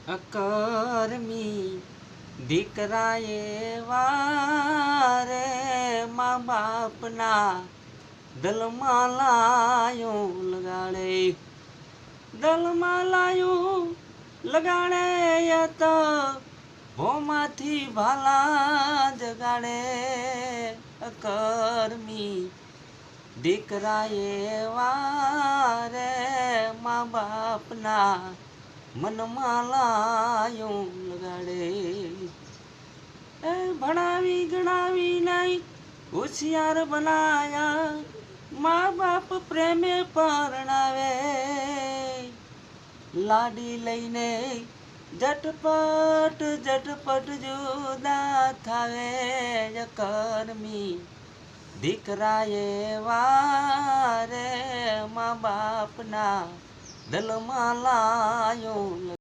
અકર્મી દીકરાએ વારે મા બાપના દલમાં લાયું લગાડે, દલમાં લાયું લગાડે તો ભોમાંથી ભાલા જગાડે. અકર્મી દીકરાએ વારે મા બાપના મનમાં લાયું લગાડે. ભણાવી ગણાવી નહીં હોશિયાર બનાયા, મા બાપ પ્રેમે પરણાવે. લાડી લઈને ઝટપટ ઝટપટ જુદા થાવે. અકર્મી દીકરાએ વારે મા બાપના દલમાં લાયો.